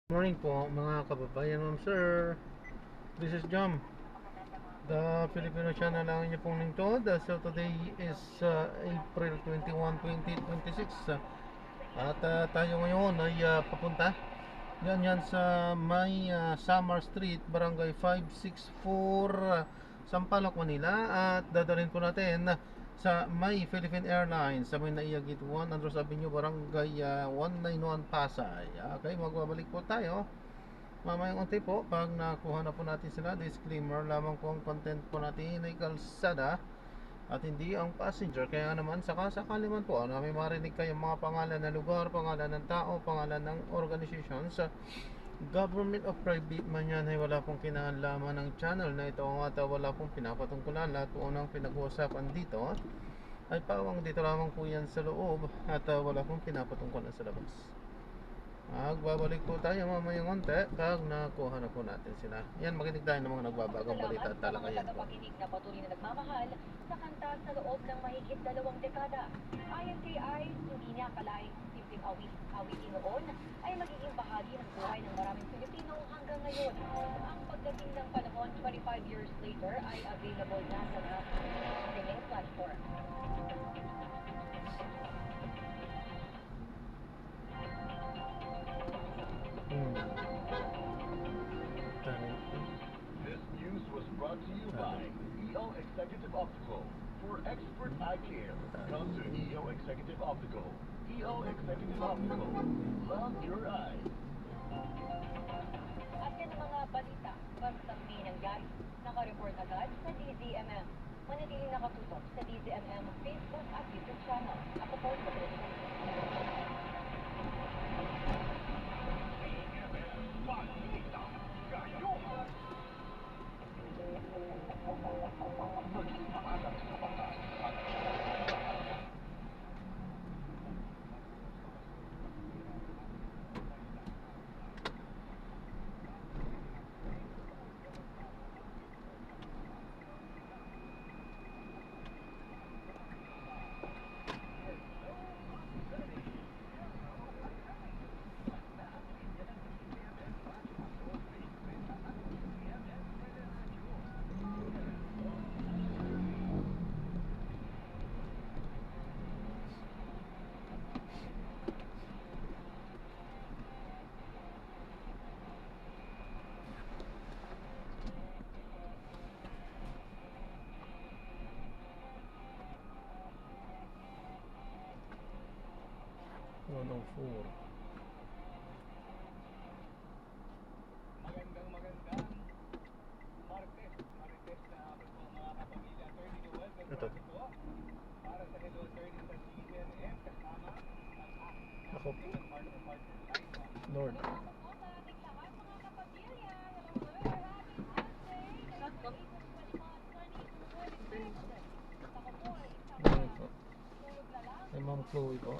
Morning po mga kababayan, ma'am sir. This is Jam, the Filipino channel lang niyo pong lingkod. So today is April 21, 2026. Tayo ngayon ay papunta yan sa may Samar Street, Barangay 564, Sampaloc, Manila. At dadalhin po natin sa may Philippine Airlines sa may Naiyagit 1 Andros Avenue, Barangay 191, Pasay. Okay, magbabalik po tayo mamayang unti po pag nakuha na po natin sila. Disclaimer lamang po, ang content po natin ay kalsada at hindi ang passenger. Kaya naman sakasakali man po may marinig kayong mga pangalan ng lugar, pangalan ng tao, pangalan ng organizations, government of private man yan, ay wala pong kinalaman ng channel na ito at wala pong pinapatungkulan. Lahat po ng pinag-uusapan dito ay pawang dito lamang po yan sa loob at wala pong pinapatungkulan sa labas. Magbabalik po tayo mamayang onte pag nakuha na po natin sila. Yan, makinig tayo ng mga nagbabagang balita at talakayan po. Tagapakinig na patuloy na nagmamahal sa kanta sa loob ng mahigit 2 dekada. Ayon kay Ice, hindi niya akalaing simpleng awitin noon ay magiging bahagi ng buhay ng maraming Pilipino hanggang ngayon. Ang pagdating ng panahon 25 years later ay available na sa mga streaming platform. This news was brought to you by EO Executive Optical. For expert eye care, come to EO Executive Optical. EO Executive Optical. Love your eyes. At yan ang mga balita, bastang may nangyari. Naka-report agad sa DZMM. Manatiling nakatutok sa DZMM Facebook at YouTube channel. Ako po sa Magandang Martes na hapon po mga kapamilya. Attorney Noel, Ito. po para sa Hello Attorney sa CNM kasama ang aking Ako. partner Lord. Ano po? Kay Ma'am Chloe po.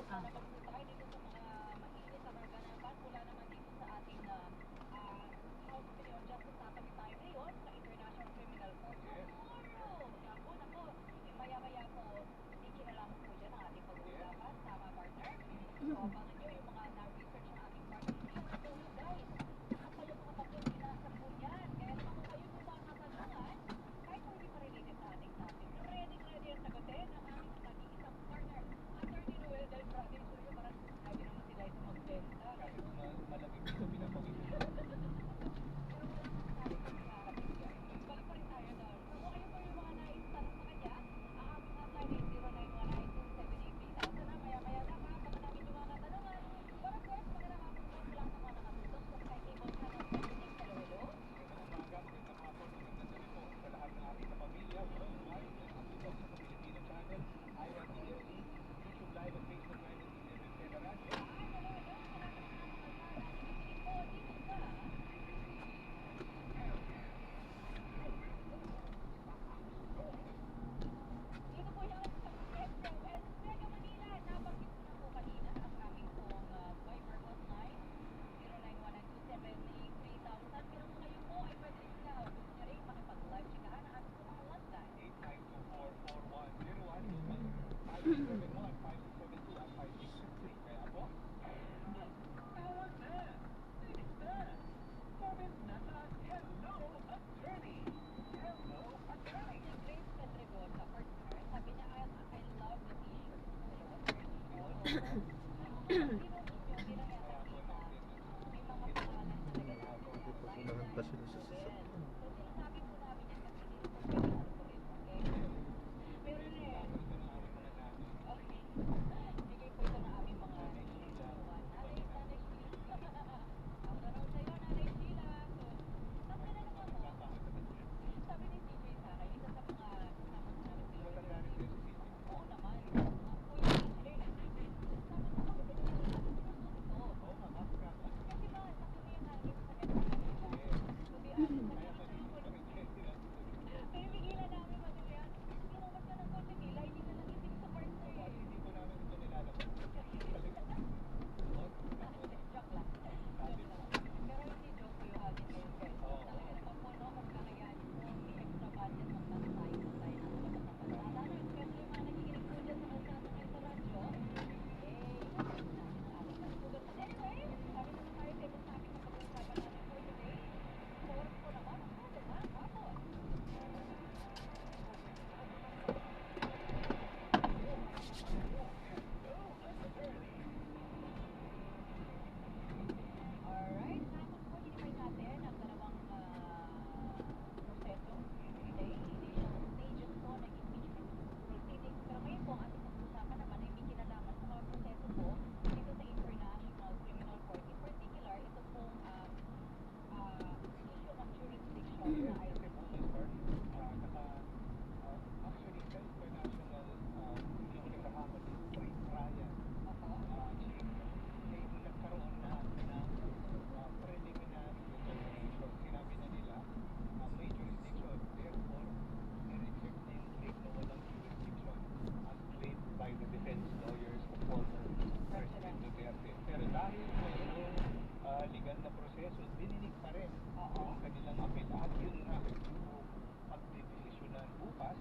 Quezon, bininig pa rin ang kanilang apel. At yun nga, yung pagdidesisyonan bukas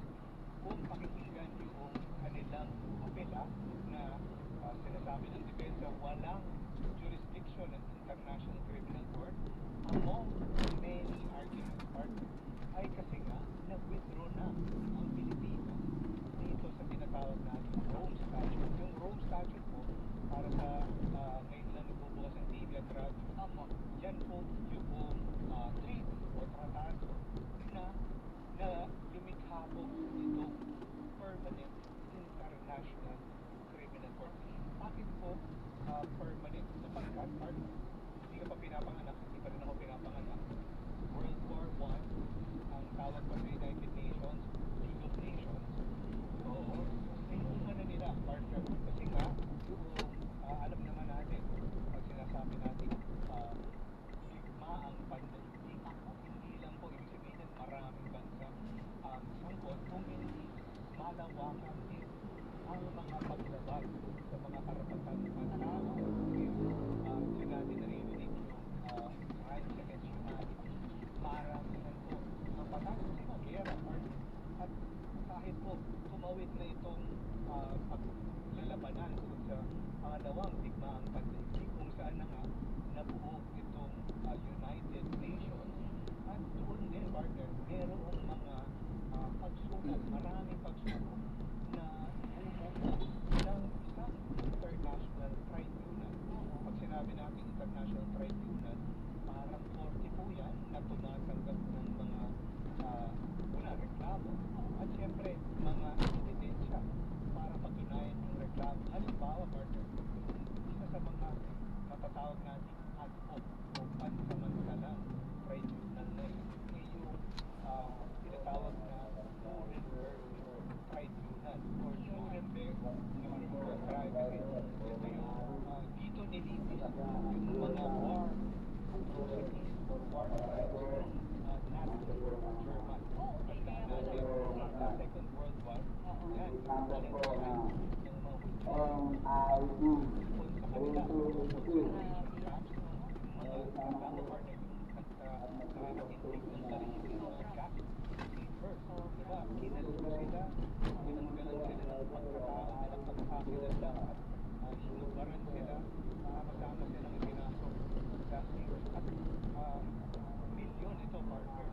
kung pakikinggan yung kanilang apela na sinasabi ng depensa walang jurisdiction ng International Criminal Court. Among many arguments ay kasi nga nag-withdraw na ang Pilipinas dito sa tinatawag natin Rome Statute. Yung Rome Statute po, para sa ngayon lang nagbubukas ng TV at radyo, yan po yung treaty o tratado na lumikha po itong permanent international criminal court. Bakit po permanent? Sapagkat hindi ka pa pinapanganak, hindi pa rin ako pinapanganak. World War I, ang tawag pa sa United Nations, League of Nations. So, sinuman na nila, partner. Kasi nga, alam naman natin, pag sinasabi natin, digma ang pandaigdig, hindi lang po ibig sabihin maraming bansa ang sangkot, kung hindi malawakan din ang mga paglabag sa mga karapatan ng tao. Yung natin narinig yung crimes against humanity, maramihan po ang patay kasi mag-gera, partner. At kahit po tumawid na itong paglalabanan sa pangalawang digmaang pandaigdig kung saan na nga nabuo itong United Nations, at doon din, partner, merong mga pagsubok, maraming pagsubok na bumuo ng isang international tribunal. Pag sinabi natin international tribunal, parang 40 po yan na tumatanggap ng mga reklamo at siyempre mga ebidensya para patunayan yung reklamo. Halimbawa, partner, isa sa mga matatawag natin ad hoc o pansamantalang tribunal na yun ay yung tinatawag na Nuremberg Tribunal or Nuremberg Tribunal. Ito yung dito nilitis yung mga war atrocities or war crimes ng Nazi German. Sa Second World War, yan, galing ng mga Hudyo tungkol sa kanila, tungkol sa concentration camps, mga reklamo, partner, at nakakatindig ng sarili ng mga camps. First, diba, kinaluto sila, tinanggalan sila ng pagkatao nilang pagkakakilanlan at sinubaran sila, kasama silang pinasok sa Sears at milyon ito, partner.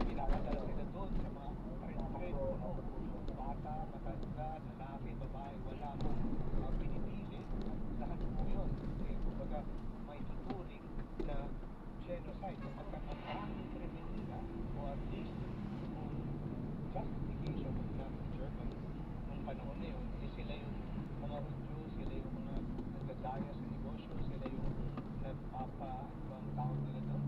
Pinapadala sila doon sa mga tren-tren, bata, matanda, lalaki, babae, wala mo pinipili. Lahat po yun. Kumbaga, may tuturing na genocide. Kapag ang aming kriminal o at least justification ng Nazi Germany nung panahon na yun, sila yung mga Hudyo, sila yung mga nagdadaya sa negosyo, sila yung ang tawag nila doon,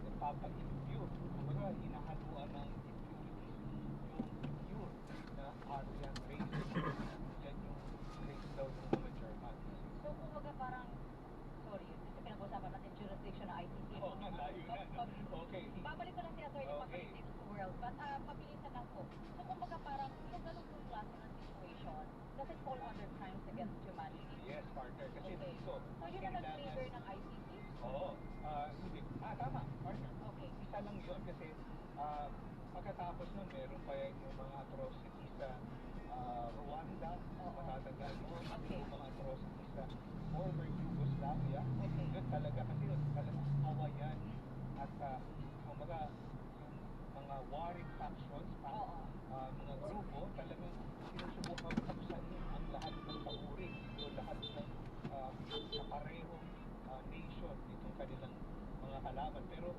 nagpapa-impure. Kumbaga, hinahaluan ng impurities yung pure na Aryan race. Yan yung race daw ng mga German. So, kumbaga parang, sorry, kasi pinag-usapan natin jurisdiction ng ICC. Oo, nga, layo na. Okay. Babalik ko lang si Atty. Pabalik dito sa world, but mabilisan lang po. So, kumbaga parang, yung ganun pong klase ng situation, does it fall under crimes against humanity? Yes, partner. Kasi Okay. dito, So, yun na nag-trigger ng ICC? Oo. Hindi. Tama, partner. Okay. Isa lang yun kasi pagkatapos nun, meron pa yung mga atrocities sa Rwanda, matatandaan mo, yung mga atrocities sa former Yugoslavia. Okay. Yun talaga, kasi yun talagang awayan at kumbaga yung mga warring factions, mga grupo, talagang sinusubukang kapsanin ang lahat ng kauri o lahat ng kaparehong nation itong kanilang mga kalaban. Pero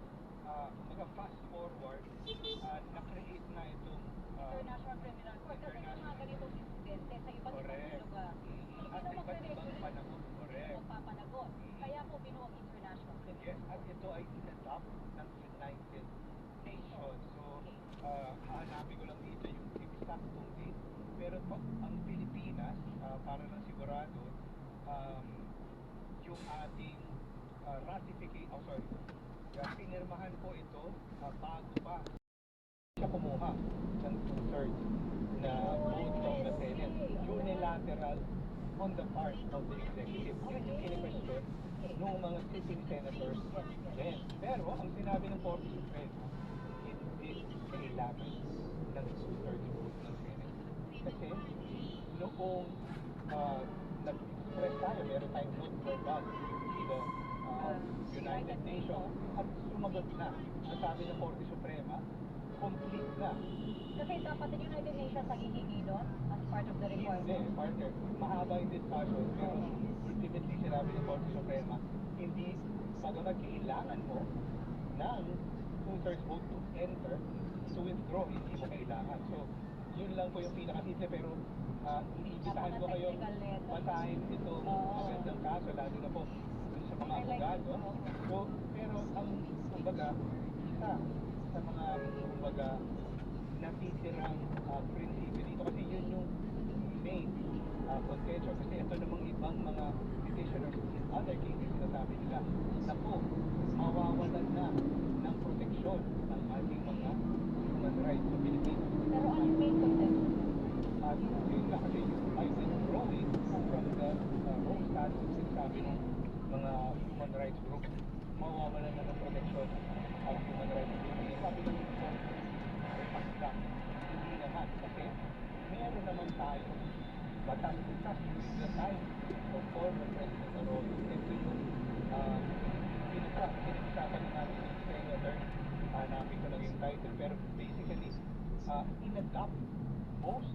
kumbaga fast forward, na-create na itong International Criminal Court. Kasi yung mga ganitong insidente sa iba't ibang lugar, at hindi iba't ibang panahon. Correct. magpapanagot. Kaya po binuong International Criminal Yes, Court. at ito ay in-adopt ng United Nations. So, hahanapin ko lang dito yung exactong date. Pero ang Pilipinas, para lang sigurado, yung ating pinirmahan po ito bago pa siya kumuha ng 2/3 na vote from the Senate. Unilateral on the part of the executive. Yun yung kini-question noong mga sitting senators din. Pero ang sinabi ng Korte Suprema, hindi kailangan ng two-thirds vote ng Senate. Kasi noong nag-express tayo, meron tayong note verbal to the United Nations at sumagot na. Nasabi ng Korte Suprema, complete na. Kasi dapat yung United Nations ang hihingi doon as part of the Hindi, requirement. partner. Mahaba yung discussion, pero ultimately sinabi ng Korte Suprema, hindi, bagamat kailangan mo ng two-thirds vote to enter, to withdraw, hindi mo kailangan. So, yun lang po yung pinakasimple, pero iniimbitahan ko kayo basahin itong magandang kaso, lalo na po dun sa mga abogado. So, pero ang, kumbaga, isa sa mga, kumbaga, natitirang prinsipyo dito, kasi yun yung main contention. Kasi ito namang ibang mga petitioners in other cases, sinasabi nila, naku, mawawalan na ng proteksyon ng ating mga human rights sa Pilipinas. Pero ano yung main contention? Yun nga, kasi by withdrawing from the Rome Statute, sinasabi ng mga human rights group, mawawalan na ng proteksyon ang human rights sa Pilipinas. Sabi ng pagka, hindi naman, kasi meron naman tayo batas-batas during the time of former President Arroyo. Ito yung pinag-usapan na natin yung Senator, hanapin ko lang yung title, pero basically, in-adopt most,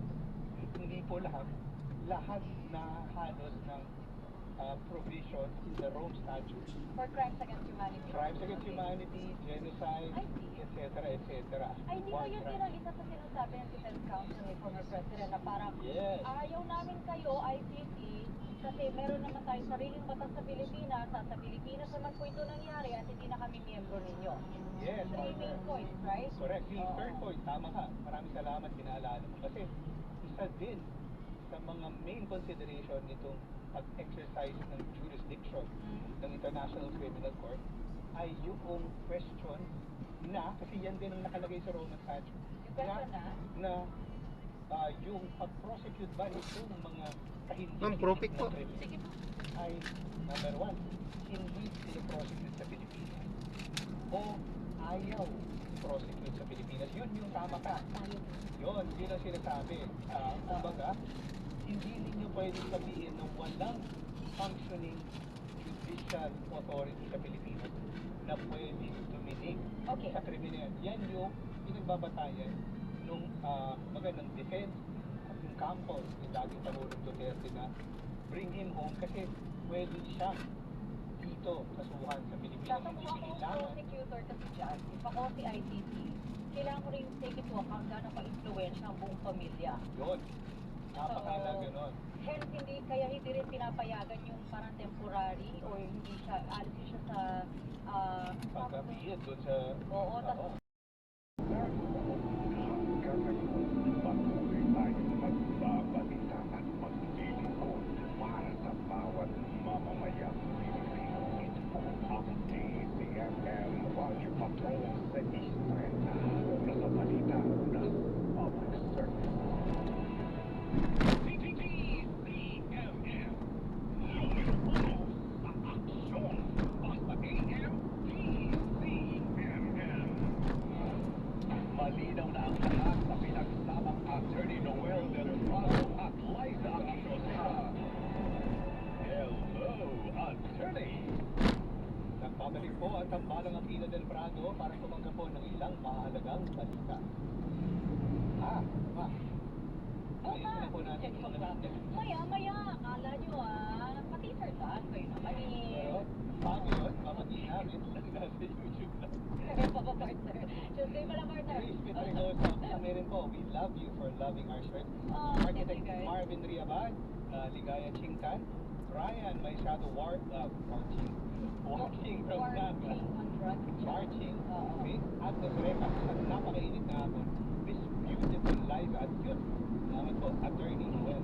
hindi po lahat na halos ng provisions in the Rome Statute. For crimes against humanity? Crimes against humanity, genocide, I see. etc., etc. Ay, hindi ba yun din ang isa sa sinasabi ng defense counsel ni former president na parang Yes. ayaw namin kayo, ICC, kasi meron naman tayong sariling batas sa Pilipinas, at sa Pilipinas naman po ito nangyari at hindi na kami miyembro ninyo. Yes, Three main points, right? correct. Yung Oo. third point, tama ka. Maraming salamat, pinaalala mo. Kasi isa din sa mga main consideration nitong pag-exercise ng jurisdiction ng International Criminal Court ay yung question na, kasi yan din ang nakalagay sa Roman Statute, Yung question na? yung pag-prosecute ba itong mga Ma'am, profit po. Sige po. ay, number one, hindi sila-prosecute sa Pilipinas o ayaw prosecute sa Pilipinas. Yun yung tama ka. Yun ang sinasabi. Kumbaga, hindi ninyo pwedeng sabihin na walang functioning judicial authority sa Pilipinas na pwedeng tuminig Okay. sa kriminal. Yan yung pinagbabatayan nung magandang defense at yung Campos, yung dating Pangulong Duterte na bring him home kasi pwede siya dito kasuhan sa Pilipinas. Dapat Hindi kung ako kailangan. prosecutor kasi dyan, if ako si ICC, kailangan ko rin take into account gano'ng ka-influensya ang buong pamilya. Yun. Napakailang Oo. ganon. Hence, kaya hindi rin pinapayagan yung parang temporary or hindi siya, alisin siya sa, Pagkabihin doon sa... Oo, tas- Patuloy tayong magbabalita at maglilingkod para sa bawat mamamayang Pilipino. Ito ang DZMM Radyo Patrol sa Eastern na sa balita ng Public Service. DZMM, lumilipos sa aksyon. Basta AM, DZMM. Malinaw na ang lahat sa pinagsamang Attorney Noel Del Prado at Liza Acosta. Hello, Attorney! Nagpabalik po ang tambalang Aquino Del Prado para tumanggap po ng ilang mahalagang balita. Ayusin na po natin yung natin. Maya, akala nyo pa-teaser taas kayo naman Pero, paano yun? Mamatiin namin. Nasa YouTube lang. Papapartner. Tuesday pala, partner. Please, Mr. Rosa, kami rin po. We love you for loving our shirt. Oh, Architect thank you, guys. Marvin Riabad, Ligaya Chingkan, Ryan, may shadow walking from Naga. Marching, okay? Agnes Repa, sa napakainit na hapon. Miss Beautiful Liza at cute. Salamat po, Attorney Noel.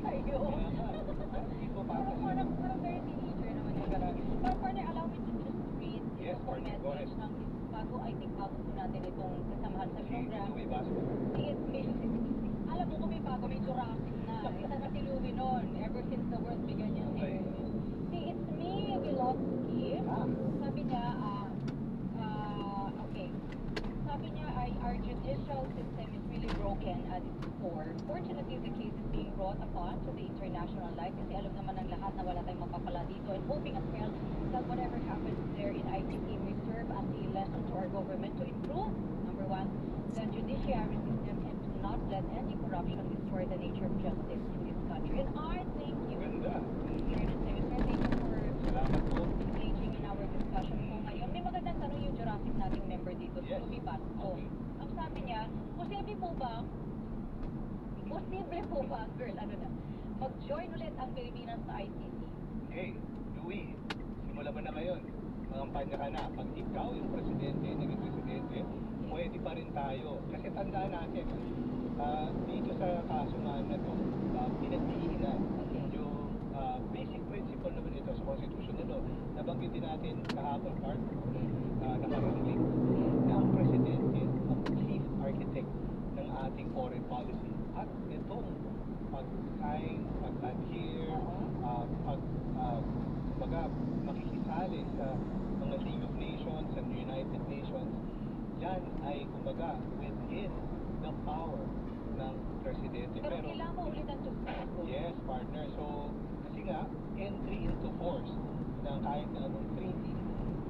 Ayo. Hindi po para Parang very teenager naman yung gano'n. But partner, allow me to just read Yes, itong partner, go message ahead. ng bago po natin itong kasamahan sa program. May baso. Si It's Me. Alam mo kung may bago, may Jurassic na. Isa na si Louie nun. Ever since the world began yan. Okay. Si It's Me, we lost Skip. had it before. Fortunately, the case is being brought upon to the international light kasi alam naman ng lahat na wala tayong mapapala dito, and hoping as well that whatever happens there in ICC may serve as a lesson to our government to improve, number one, the judiciary system, and to not let any corruption destroy the nature of justice in this country. And I thank you. Maganda. Here to say, sir, thank you for Salamat po. engaging in our discussion po ngayon. May magandang tanong yung Jurassic nating member dito, Yes. si Luby Pasco. Okay. Ang sabi niya, posible po ba, girl, ano na, mag-join ulit ang Pilipinas sa ICC? Hey, Louie, simula mo na ngayon. Mangampanya ka na. Pag ikaw yung presidente, naging presidente, pwede pa rin tayo. Kasi tandaan natin, dito sa kaso nga na to, pinagdiinan yung basic principle naman ito sa Constitution na to. Nabanggit din natin kahapon, Mark, nakarinig na ang presidente ang chief architect ng ating foreign policy. At itong pag-sign, pag-adhere, makikisali sa mga League of Nations and United Nations, yan ay kumbaga within the power ng presidente. Pero kailangan mo ulit ang two-state. Yes, partner. So, kasi nga, entry into force ng kahit na anong treaty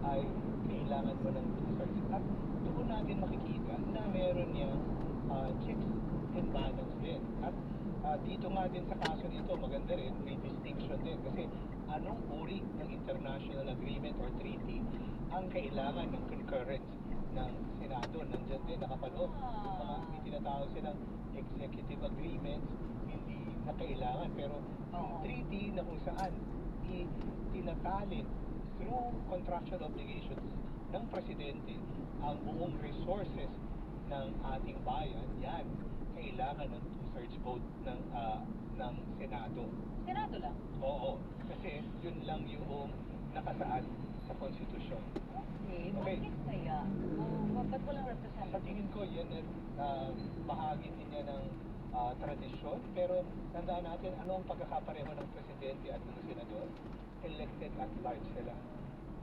ay kailangan mo ng two-thirds. At doon natin makikita na meron niyang checks and balance din. At dito nga din sa kaso nito, maganda rin, may distinction din. Kasi anong uri ng international agreement or treaty ang kailangan ng concurrence ng Senado? Nandiyan din, nakapaloob. Mga may tinatawag silang executive agreements, hindi na kailangan. Pero yung treaty na kung saan tinatalin through contractual obligations ng presidente ang buong resources ng ating bayan, yan, kailangan ng two-thirds vote ng Senado. Senado lang. Oo, kasi yun lang yung nakasaad sa konstitusyon. Okay, Okay. bakit kaya? Ba't walang representative? Sa tingin ko, yan bahagi din niya ng tradisyon. Pero tandaan natin, ano ang pagkakapareho ng presidente at ng senador? Elected at large sila.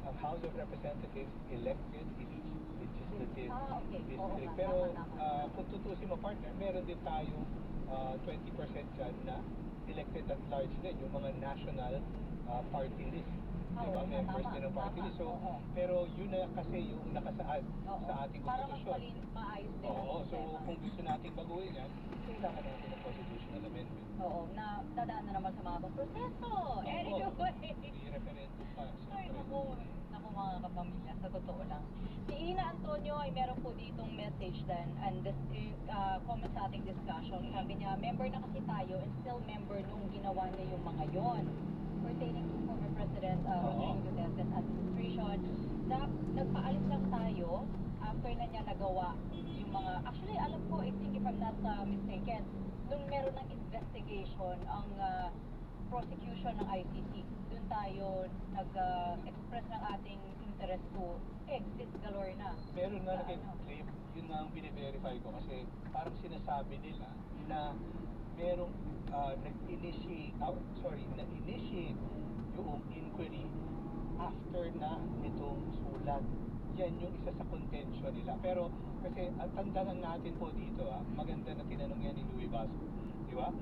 Ang House of Representatives elected in each legislative Okay. Oo district. nga, Pero tama. kung tutusin mo, partner, meron din tayong 20% dyan na elected at large din, yung mga national party list. Diba? Oo, Members tama, din ng party tama. list. So, Oo. pero yun na kasi yung nakasaad Oo. sa ating Para mas konstitusyon. maayos din ang Oo, so sistema. kung gusto nating baguhin yan, kailangan natin ng constitutional amendment. Oo, na dadaan na naman sa mga proseso. Anyway. May referendum pa. Ay, siyempre. naku mga kapamilya, sa totoo lang. Si Ina Antonio ay meron po ditong message din and this comment sa ating discussion. Sabi niya, member na kasi tayo and still member nung ginawa niya yung mga yon pertaining to former President Rodrigo Duterte's administration. Na nagpaalis lang tayo after na niya nagawa yung mga, actually alam ko, I think if I'm not mistaken, nung meron ng investigation ang prosecution ng ICC, dun tayo nag-express ng ating interest to exit galore na. Meron nga Sa nag-claim, yun nga ang bine-verify ko kasi parang sinasabi nila na merong nag-initiate yung inquiry after na nitong sulat. Yan yung isa sa contention nila. Pero kasi ang tandaan natin po dito, maganda na tinanong yan ni Louie Basco. Di ba?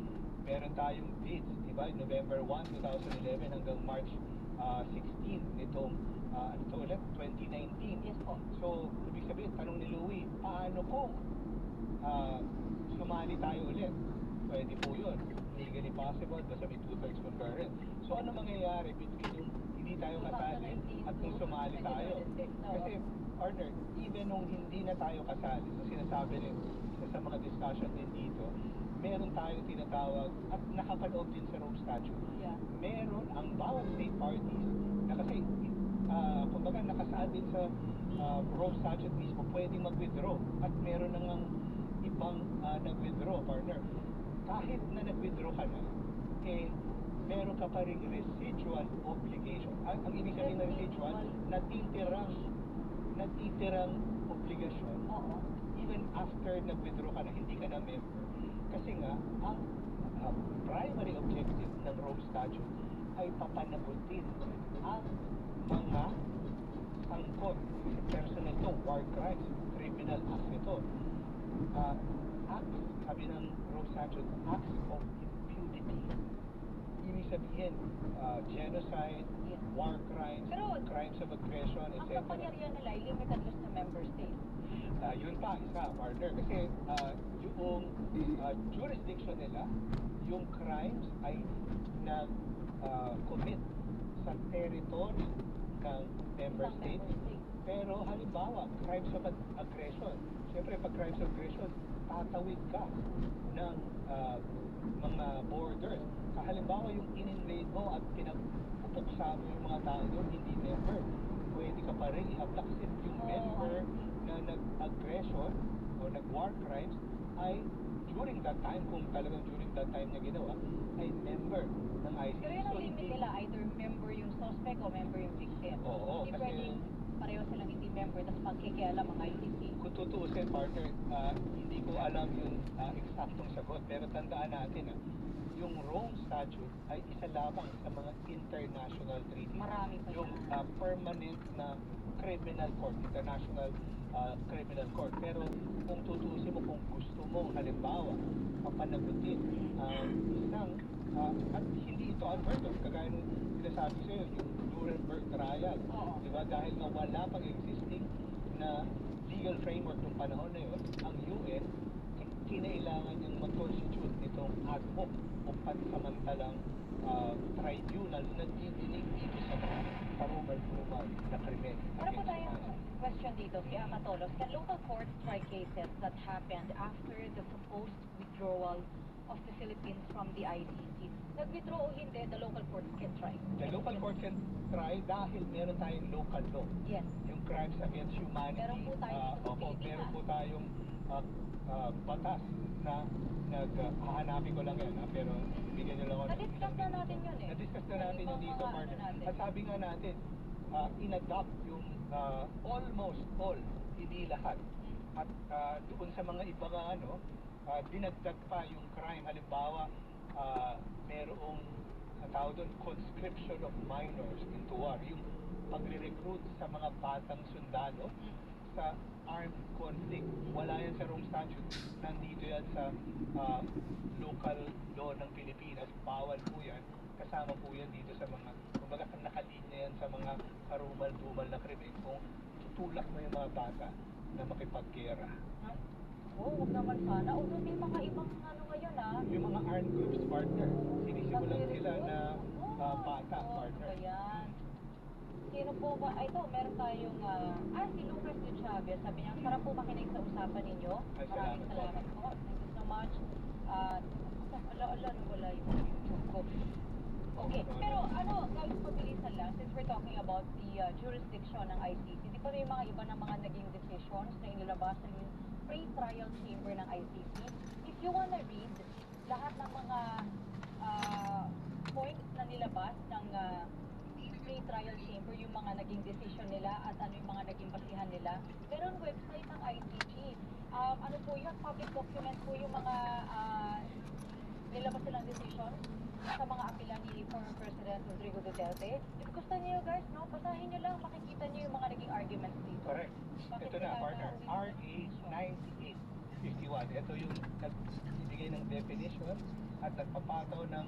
Meron tayong dates, di ba? November 1, 2011 hanggang March 16 nitong ito ulit, 2019. Yes po. So, ibig sabihin, tanong ni Louie, paano kung sumali tayo ulit? Pwede po yun. Legally possible, basta may two-thirds concurrent. So, ano mangyayari between yung hindi tayo kasali at nung sumali tayo? Kasi, partner, even nung hindi na tayo kasali, so sinasabi rin sa mga discussion din dito, meron tayong tinatawag at nakapaloob din sa Rome Statute. Yeah. Meron ang bawat state parties na kasi kumbaga nakasaad din sa Rome Statute mismo pwedeng mag-withdraw at meron nang ibang nag-withdraw, partner. Kahit na nag-withdraw ka na, meron ka pa ring residual obligation. Ang ibig sabihin ng residual, natitirang obligasyon Oo. even after nag-withdraw ka na, hindi ka na member. Kasi nga, ang primary objective ng Rome Statute ay papanagutin ang mga sangkot sa personal to, war crimes, criminal acts ito. acts, sabi ng Rome Statute, acts of impunity. Ibig sabihin, genocide, Yes. war crimes, Pero, crimes of aggression, Ang etc. kapangyarihan nila ay limited just to member states. Yun pa, isa, partner. Kasi yung jurisdiction nila, yung crimes ay nag-commit sa territory ng member Isang states. member state. Pero halimbawa, crimes of aggression. Siyempre, pag crimes of aggression, tatawid ka ng mga borders. Halimbawa, yung in-invade mo at pinagpupuksa mo yung mga tao doon, hindi member. Pwede ka pa rin i-abduct kasi yung Oo. member na nag-aggression o nag-war crimes ay during that time, kung talagang during that time niya ginawa, ay member ng ICC. Pero yun ang So, limit hindi- nila, either member yung suspect o member yung victim. Oo, Hindi kasi- pwedeng pareho silang hindi member, tapos magkikialam ang ICC. Kung tutuusin, partner, hindi ko alam yung eksaktong sagot. Pero tandaan natin, yung Rome Statute ay isa lamang sa mga international treaty. Marami pa Yung yan. permanent na criminal court, international criminal court. Pero kung tutuusin mo, kung gusto mo, halimbawa, papanagutin isang, at hindi ito unheard of, kagaya nung sinasabi sa'yo, yung Nuremberg trial. Oo. Diba? Dahil nga wala pang existing na legal framework nung panahon na yun, ang UN, kinailangan niyang mag-constitute nitong ad hoc o pansamantalang tribunal na didinig dito sa mga karumal-rumal na krimen. Meron po tayong question dito, si Akatolos. Can local courts try cases that happened after the supposed withdrawal of the Philippines from the ICC? Nag-withdraw o hindi, the local courts can try. The local court can try dahil meron tayong local law. Yes. Yung crimes against humanity. Meron po tayo dito sa opo, Pilipinas. meron po tayong batas na hahanapin ko lang yan, pero bigyan nyo lang ako. ng Na-discuss ilang na natin minuto. yun eh. Na-discuss na natin Yung yun dito, mga partner. ano natin. At sabi nga natin, in-adopt yung almost all, hindi lahat. At doon sa mga iba nga dinagdag pa yung crime. Halimbawa, merong tawag doon, conscription of minors into war. Yung pagre-recruit sa mga batang sundalo sa armed conflict. Wala yan sa Rome Statute. Nandito yan sa local law ng Pilipinas. Bawal po yan. Kasama po yan dito sa mga, kumbaga nakalinya yan sa mga karumal-dumal na krimen. Kung tutulak mo yung mga bata na makipagkera. Oo, huwag naman sana. O may mga ibang ano ngayon Yung mga armed groups, partner, sinisimulan sila na bata, Oo, partner. ano ba yan? Sino po ba? Ay, ito, meron tayong, si Lucas de Chavez. Sabi niya, sarap po makinig sa usapan ninyo. Ay, Maraming salamat salamat po. Thank you so much. Wala yung YouTube ko. Okay, pero guys, pabilisan lang, since we're talking about the jurisdiction ng ICC, di ba may mga iba na mga naging decisions na inilabas ng pre-trial chamber ng ICC? If you wanna read lahat ng mga points na nilabas ng pre-trial chamber, yung mga naging decision nila at ano yung mga naging basihan nila, meron website ng ICC. Ano po yun, public document po yung mga nilabas silang decision sa mga apela ni former President Rodrigo Duterte. If gusto niyo guys, basahin niyo lang, makikita niyo yung mga naging arguments dito. Correct. Bakit Ito na, sila partner. na- RA 9851. Ito yung nagbibigay ng definition at nagpapataw ng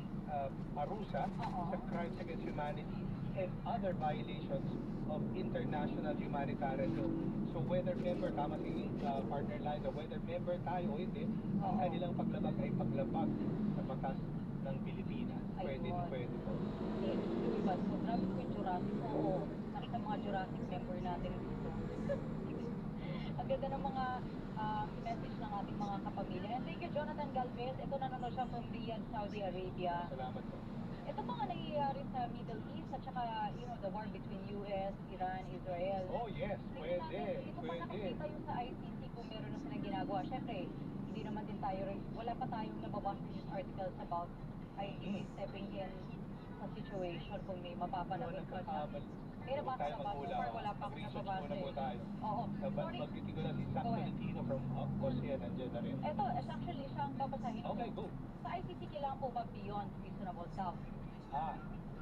parusa Oo. sa crimes against humanity and other violations of international humanitarian law. So whether member, tama si partner Liza, whether member tayo o hindi, ang Oo. kanilang paglabag ay paglabag sa batas ng Pilipinas. Pwede Ayun. pwede po. Si Louis Basco, grabe ko yung Jurassic. Oo, nakita mga Jurassic member natin dito. Ang ganda ng mga message ng ating mga kapamilya. And thank you, Jonathan Galvez. Ito nanonood siya from Riyadh, Saudi Arabia. Salamat po. Ito mga nangyayari sa Middle East at saka, the war between US, Iran, Israel. Oh yes, pwede. Hindi ko pa nakikita yung sa ICC kung meron na silang ginagawa. Siyempre, hindi naman din tayo rin, wala pa tayong nababasa news articles about ICC stepping in sa situation kung may mapapanood ka na. May nabasa na ba? So far, wala pa akong Mag-research nababasa muna po eh. tayo. Oo. Sorry. Magtitig ko na si Sam Go ahead. Valentino from Austria, nandiyan na rin. Ito, actually, siyang babasahin. Okay, go. Sa ICC, kailangan po ba beyond reasonable doubt?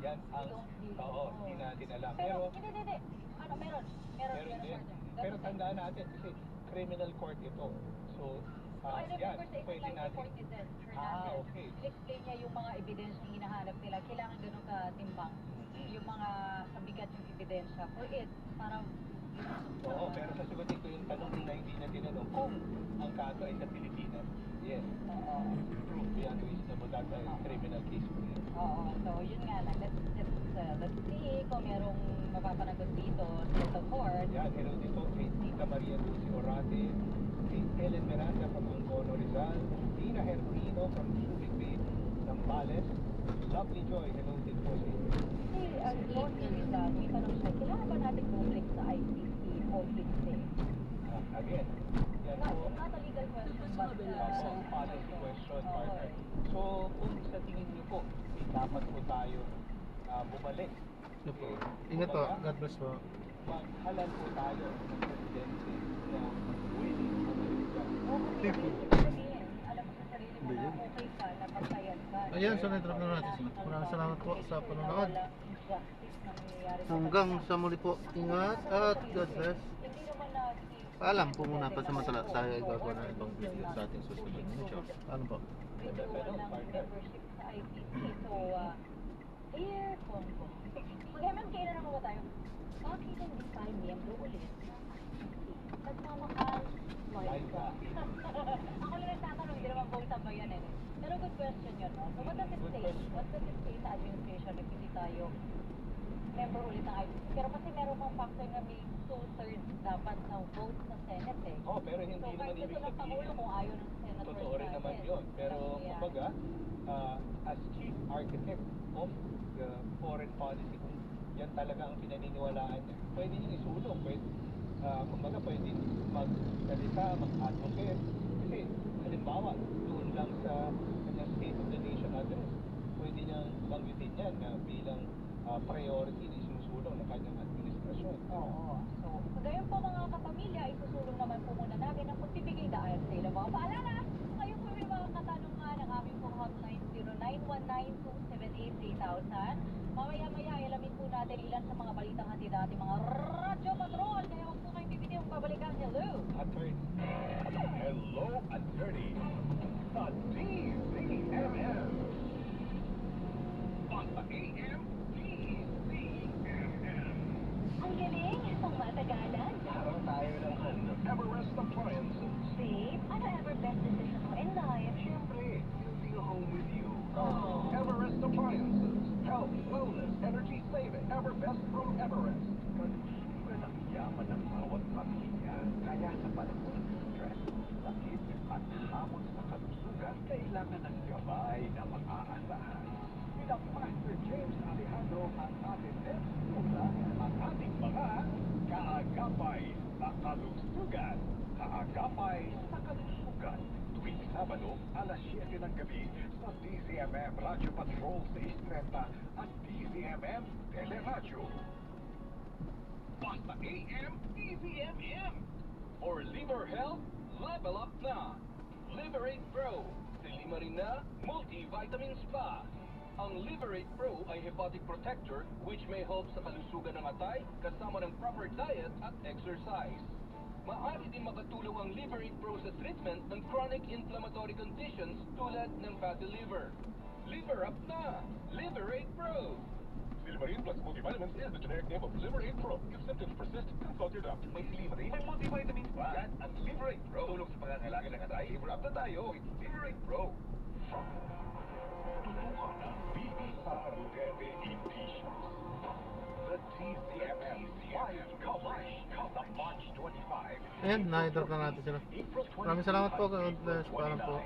Yan ang, oo, hindi natin alam. Pero, Hindi. Ano, meron. meron din. Pero tandaan natin kasi criminal court ito. So, So, I Yan, remember sa isang pwede live natin. report ni Des Fernandez, Okay. in-explain niya yung mga ebidensyang hinahanap nila. Kailangan ganun katimbang yung mga kabigat yung ebidensya for it, para Oo, pero sasagutin ko yung tanong na hindi na tinanong kung ang kaso ay sa Pilipinas. Yes. Proof beyond reasonable doubt ay criminal case po yun. Oo, so yun nga lang, let's see kung merong mapapanagot dito sa court. Yan, hello dito kay Tita Maria Dulce Orate, kay Ellen Miranda from Angono Rizal, Dina Herculino from Subic Bay, Zambales, Lovely Joy, hello din po sa inyo. Si Tony Rizal, may tanong siya, kailangan ba natin bumalik sa ICC conflict day? Again, yan Not, po. not a legal question, but Policy question, partner. So, kung sa tingin niyo po, dapat po tayo bumalik. Ito po. Ingat po. God bless po. Maghalal po tayo ng presidente na willing bumalik ka. sabihin, alam mo sa sarili mo na okay ka, napagsayan ka. Ayan, so na-drop na natin sila. Maraming salamat po sa panonood. Walang injustice na nangyayari sa Hanggang bansa. sa muli po. Ingat at God bless. Hindi naman na Paalam po muna pa samantala tayo ay gagawa ng ibang video sa ating susunod na video. Paalam po. withdrawal ng membership sa ICC. So, here, Congo. Mag-MMK na naman ba tayo? Bakit hindi tayo miyembro ulit? Nagmamakal, live ka. Ako lang nagtatanong, hindi naman vote ang bayan eh. Pero good question yun, no? So what does it say? What does it say sa administration if hindi tayo member ulit ng ICC? Pero kasi meron pang factor na may 2/3 dapat na vote sa Senate eh. Oh, pero hindi So naman kahit ibig gusto ng Pangulo sabihin. kung ayaw ng Senator Totoo rin naman natin, yun. Pero, nangyayari. kumbaga, as chief architect of the foreign policy, kung yan talaga ang pinaniniwalaan niya, pwede niyang isulong. Pwede, kumbaga, pwede magsalita, mag-advocate. Kasi, halimbawa, doon lang sa kanyang State of the Nation address, pwede niyang banggitin yan na bilang priority na isinusulong ng kanyang administrasyon. Oo. So, gayon po mga kapamilya, isusulong naman po muna namin ang pagbibigay dahil sa ilang mga paalala. Ngayon po may mga katanungan ng aming pong hotline 0919-278-3000. Mamaya-maya, alamin po natin ilan sa mga balitang hatid ating mga radyo patrol. Kaya huwag po kayong bibitiw babalikan. Hello! Attorney. Hello, attorney. The DZMM. Basta AM, DZMM. Ang galing! Ang matagalan. Parang tayo ng Everest Appliances. Babe, ano ever best decision mo in life? Siyempre, building a home with you. Everest Appliances. Health, wellness, energy saving. Everbest from Everest. Kalusugan ang yaman ng bawat pamilya. Kaya sa panahon ng stress, sakit at hamon sa kalusugan, kailangan ng gabay na mag-aasahan. Sina Pastor James Alejandro at Ate Tess mula ang ating mga kaagapay sa kalusugan. Kaagapay sa kalusugan. Tuwing Sabado, alas 7 ng gabi sa DZMM Radio Patrol 630 at DZMM Teleradio. Basta AM, DZMM. For liver health, level up na. Liberate Pro, silima rin na multivitamins pa. Ang Liberate Pro ay hepatic protector which may help sa kalusugan ng atay kasama ng proper diet at exercise. Maaari din makatulong ang Liberate Pro sa treatment ng chronic inflammatory conditions tulad ng fatty liver. Liver up na! Liberate Pro! Silimarin plus multivitamins is the generic name of Liberate Pro. If symptoms persist, consult your doctor. May silimarin at multivitamins pa. Yan ang Liberate Pro. Tulong sa pangangailangan ng atay. Liver up na tayo with Liberate Pro. Tutukan ng Bibi Sara Duterte impeachment. The DZMM 5 coverage of the March 25. Ayan, na-drop na natin sila. Maraming salamat po. God bless. Paalam po.